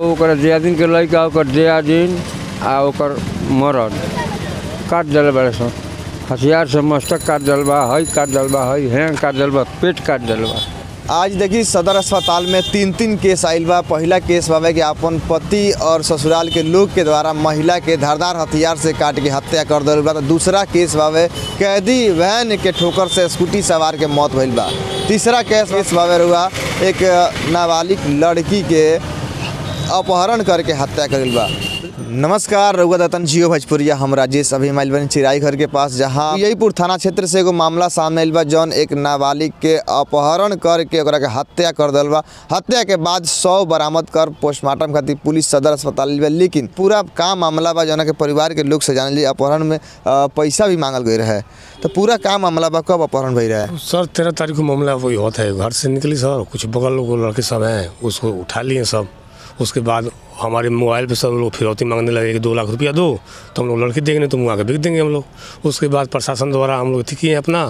ओकर दियादिन के लइका ओकर दियादिन आ ओकर मरद काट दिल बड़े सन। हथियार से मस्तक काट दिल बा, हई काट दिल बा, हई हैंग काट दिल बा, पेट काट दिल बा। आज देखिए सदर अस्पताल में तीन केस आइल बा। पहला केस बाबे कि अपन पति और ससुराल के लोग के द्वारा महिला के धारदार हथियार से काट के हत्या कर दिल बा। तो दूसरा केस बाबे कैदी वैन के ठोकर से स्कूटी सवार के मौत भइल बा। तीसरा केस बाबे हुआ एक नाबालिग लड़की के अपहरण करके हत्या करिल बा। नमस्कार, रउआ दतन जियो भोजपुरिया, हम राजेश अभी माइल बनी चिराई घर के पास, जहां यहीपुर थाना क्षेत्र से एगो मामला सामने आइल बा जौन एक नाबालिग के अपहरण करके ओकरा के हत्या कर दिल बा। हत्या के बाद 100 बरामद कर पोस्टमार्टम खातिर पुलिस सदर अस्पताल बा। लेकिन पूरा का मामला बा जौन के परिवार के लोग से जान ली अपहरण में पैसा भी मांगल गई रहे। तो पूरा का मामला बा, कब अपहरण भई रहे? सर 13 तारीख को मामला वही होता है। घर से निकली सर, कुछ बगल लोग लड़के सब हैं, उसको उठा लिए सब। उसके बाद हमारे मोबाइल पे सब लोग फिरौती मांगने लगे कि 2 लाख रुपया दो, तो हम लोग लड़की देंगे तो वहाँ के बिक देंगे हम लोग। उसके बाद प्रशासन द्वारा हम लोग किए अपना,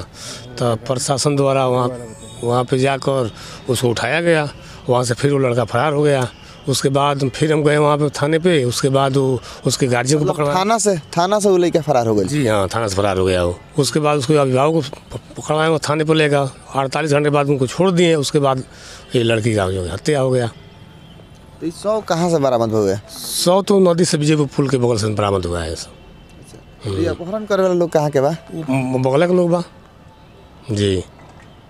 तो प्रशासन द्वारा वहाँ पे जाकर उसको उठाया गया। वहाँ से फिर वो लड़का फरार हो गया। उसके बाद फिर हम गए वहाँ पे थाने पे। उसके बाद वो उसके गार्जियन को पकड़ा, थाना से वो लड़का फरार हो गया। जी हाँ, थाना से फरार हो गया वो। उसके बाद उसके अभिभावक को पकड़वाए, वो थाने पर लेगा। 48 घंटे बाद उनको छोड़ दिए। उसके बाद ये लड़की का हत्या हो गया। तो 100 कहाँ से बरामद हो गए? 100 तो नदी से विजयपुर पुल के बगल से बरामद हुआ है सब। ये अपहरण करे वाला लोग कहाँ के बा? बगल के लोग बा जी।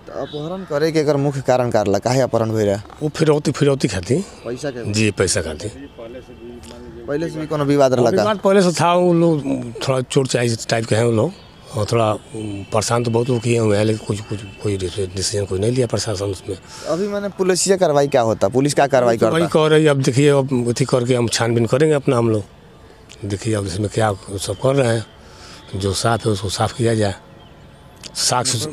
तो अपहरण करे के एकर मुख्य कारण कारला काहे अपहरण भई रहा? वो फिरौती खाती, पैसा के जी पैसा खाती। पहले से भी कोनो विवाद रहला का? पहले से था। वो लोग थोड़ा चोर चाई टाइप के हैं वो लोग, और थोड़ा परेशान तो बहुत लोग किए हुए हैं, लेकिन कोई डिसीजन कोई नहीं लिया प्रशासन उसमें। अभी मैंने पुलिसिया कार्रवाई क्या होता? पुलिस क्या कार्रवाई करता? वही कर रही है। अब देखिए, अब अथी करके हम छानबीन करेंगे अपना हम लोग। देखिए अब इसमें क्या सब कर रहे हैं, जो साफ है उसको साफ किया जाए। साक्ष्य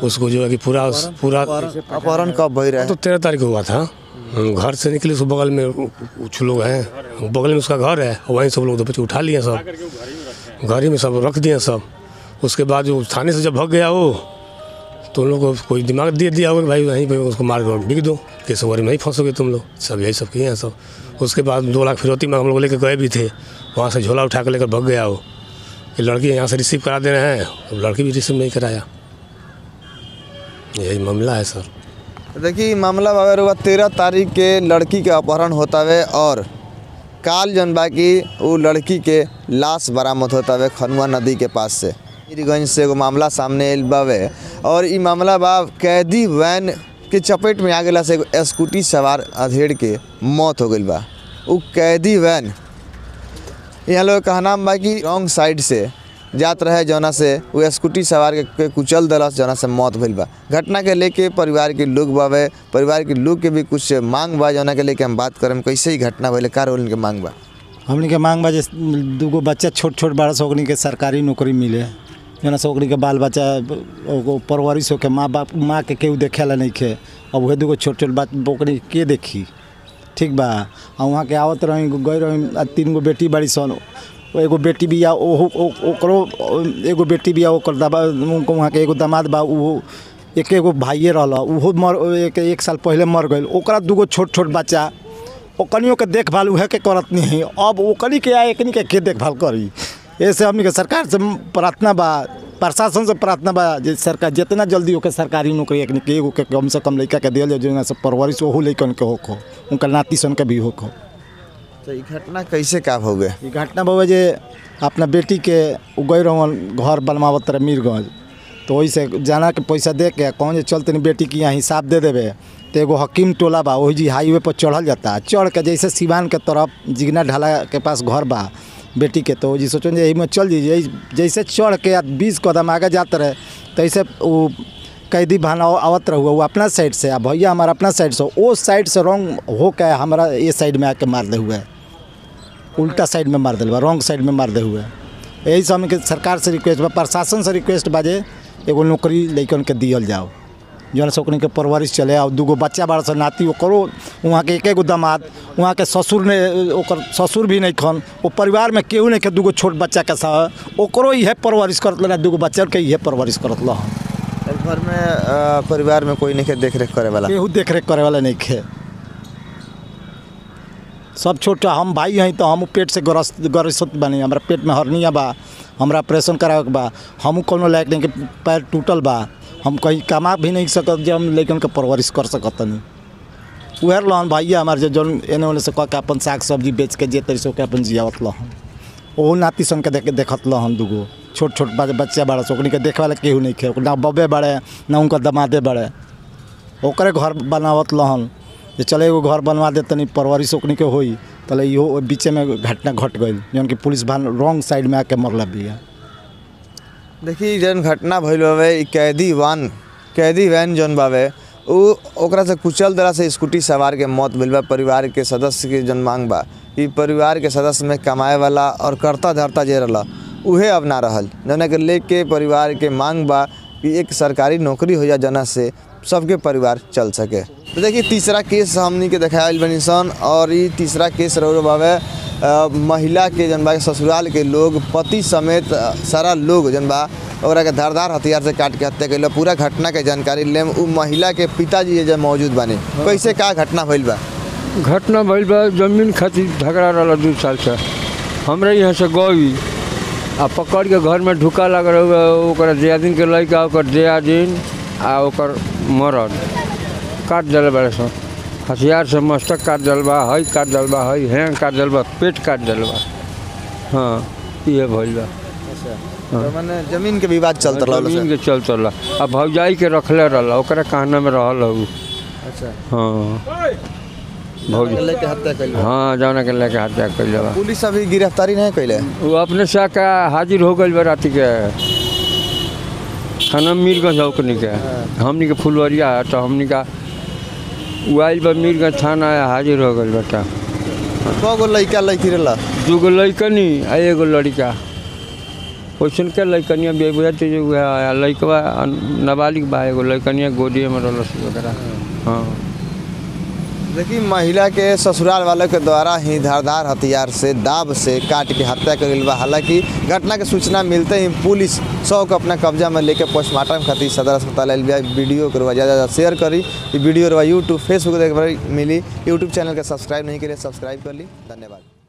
उसको जो है कि पूरा अपहरण कब भई रहा है? तो 13 तारीख को हुआ था। घर से निकले उसको बगल में कुछ लोग हैं, बगल में उसका घर है, वहीं सब लोग बच्चे उठा लिए सब, घर ही में सब रख दिए सब। उसके बाद जो थाने से जब भाग गया वो, तो उन लोग को कोई दिमाग दे दिया होगा भाई वहीं पे उसको मार कर बिक दो, केस वगैरह में नहीं फंसोगे तुम लोग, सब यही सब किए हैं सब। उसके बाद 2 लाख फिरौती में हम लोग लेकर गए भी थे। वहाँ से झोला उठा कर लेकर भाग गया वो कि लड़की यहाँ से रिसीव करा दे रहे हैं, लड़की भी रिसीव नहीं कराया। यही मामला है सर। देखिए मामला वगैरह हुआ 13 तारीख के लड़की के अपहरण होता है, और काल जन बाकी वो लड़की के लाश बरामद होता है खनुआ नदी के पास से। मीरगंज से एगो मामला सामने आइल बावे, और ये मामला बा कैदी वैन के चपेट में आ गया से एगो स्कूटी सवार अधेड़ के मौत हो गई बा। वो कैदी वैन यहाँ लोग कहना बा कि रॉन्ग साइड से जात रहे, जना से वो स्कूटी सवार के कुचल दलस, जना से मौत भइल बा। घटना के लेके परिवार के लोग बावे, परिवार के लोग के भी कुछ मांग बा, जना के लेके हम बात करें कैसे ही घटना भइल, का रोल के मांग बा? हमने के मांग बा जे 2 बच्चा छोट बड़ा से ओकनी के सरकारी नौकरी मिले, जना से ओकनी के बाल बच्चा परवरिश होके माँ के केहू देखेला नहीं खे। अब वह 2 छोट बात ओकनी के देखी, ठीक बा। और वहाँ के आवत रही गई रही 3 गो बेटी बड़ी सन, एगो बेटी बिया ओकरो एगो बेटी बिया ओकर वहाँ के एगो दामाद बा, वो एगो भाइये रहल, वो मर 1 साल पहले मर गई। ओकरा 2 छोट बच्चा, ओकनियों के देखभाल उहे के करत नहीं है। अब ओकनी के या एकनी के देखभाल करी? ऐसे हमनी के सरकार से प्रार्थना बा, प्रशासन से प्रार्थना बा जे सरकार जितना जल्दी होके सरकारी नौकरी एकनी के एगो के कम से कम लड़का के दियल जाए, से परवरिश ओहू लड़कन के होखो, उनका नाती सन के भी होखो। तो ये घटना कैसे का हो गए? ये घटना बाबा जे अपना बेटी के गई रहन घर बनवावत रहे मीरगंज, तो वही से जाना के पैसा दे के कौन जे चलते नहीं बेटी की यहाँ हिसाब दे देवे। तो एगो हकीम टोला बा, वही जी हाईवे पर चढ़ल जाता, चढ़ के जैसे सिवान के तरफ जिगना ढाला के पास घर बा बेटी के, तो जी सोचो यही में चल जी, जैसे चढ़ के 20 कदम आगे जाते रहे, तो ऐसे वो कैदी भाना आवत रहुआ वो अपना साइड से, भैया हमारा अपना साइड से, वो साइड से रॉन्ग हो के हमारा ये साइड में आके मार दे हुए, उल्टा साइड में मार दिल बा, रॉन्ग साइड में मार दे हुए। यही से हमके सरकार से रिक्वेस्ट बा, प्रशासन से रिक्वेस्ट बाजे एगो नौकरी लइकन के दियल जाओ, जौन से ओकनी के परवरिश चले। और 2 बच्चा बड़ा सा नाती ओकरो, वहाँ के 1 दामाद, वहाँ के ससुर ने ओकर ससुर भी नहीं खन, वो परिवार में केहू नहीं के 2 छोट बच्चा के साथ ओकरो इहे परवरिश करत ना, 2 बच्चा के इहे परवरिश करत ला। घर में परिवार में कोई नहीं के देख रेख करे वाला, केहू देख रेख करे वाला नहीं खे। सब छोटा हम भाई हैं तो हम पेट से ग्रसित बनी, हमारा पेट में हर्निया बा, हमरा ऑपरेशन करावे के बा, हम कोनो लायक नहीं कि पैर टूटल बा, हम कहीं कमा भी नहीं सकत जो हम लेकिन के परवरिश कर सकत नहीं। उहर लहन भैया हमारे जो एने ओने से कह के अपन साग सब्जी बेच के जे तरीसो के अपन जियावत लहन, ओहो नाती सन के देखत लहन दूगो छोट छोट बच्चा बड़ा सो के देखे वाला केहू नहीं खे, ना बबे बड़े ना उनका दमादे बड़े, ओकरे घर बनावत लहन जे चले एगो घर बनवा दे तनी परवरिश ओकनी के होई, तले इहो बीचे में घटना घट गई जौन कि पुलिस भान रॉन्ग साइड में आके मरला बिया। देखिए जौन घटना भइल बावे ई कैदी वैन जौन बावे उ ओकरा से कुचल तरह से स्कूटी सवार के मौत भइल बा। परिवार के सदस्य के जौन मांग बा ई परिवार के सदस्य में कमाए वाला और करता धरता जे रहला उहे अब ना रहल, जौना के लेके परिवार के मांग बा कि एक सरकारी नौकरी हो जा जना से सबके परिवार चल सके। तो देखिए तीसरा केस हमनी के देखायल बनी सन और ये तीसरा केस रहो बावे महिला के जन बा ससुराल के लोग पति समेत सारा लोग जन बा ओकरा के धारदार हथियार से काट के हत्या कैल। पूरा घटना के जानकारी लेम उ महिला के पिताजी जब मौजूद बानी, कैसे का घटना भइल बा? घटना भइल बा जमीन खातिर झगड़ा रहा 2 साल से, हमरा यहाँ से गई आ पकड़ के घर में ढुका लग रहा ओकरा दियादिन के लड़का ओकर दियादिन आ ओकर मरद काट दिल बड़े सन, हथियार से मस्तक काट दिल बा, हई काट दिल बा, हई हैंग काट दिल बा, पेट काट दिल बा। हाँ ये भइल बा। तो माने जमीन के विवाद चलत रहल, जमीन के चलत रहा। अब भौजाई के रखले रहल ओकरा कहना में रहल हूँ। अच्छा हाँ भौजाई लेके हत्या कैल। हाँ जाना के लेके हत्या कैल बा। पुलिस अभी गिरफ्तारी नहीं कैले, वो अपने से आके हाजिर हो गई बा राती के थाना मीरगंज औकनी के, हमनी के फुलवरिया है तो हमनी का आइल बा मीरगंज थाना हाजिर हो गई बेटा। कगो लड़का लड़की रहला? 2 लड़कनी आ 1 लड़का। वैसन के लड़कनिया बेबुआ तो जो लड़कवा नाबालिग बा, 1 लड़कनिया गोदी में रहल वगैरह। हाँ देखिए महिला के ससुराल वालों के द्वारा ही धारदार हथियार से दाब से काट के हत्या कर बा। हालांकि घटना के सूचना मिलते ही पुलिस शव को अपना कब्जा में लेकर पोस्टमार्टम खातिर सदर अस्पताल आयल बा। वीडियो को ज़्यादा शेयर करी, वीडियो यूट्यूब फेसबुक देख मिली। यूट्यूब चैनल के सब्सक्राइब नहीं करिए, सब्सक्राइब कर ली। धन्यवाद।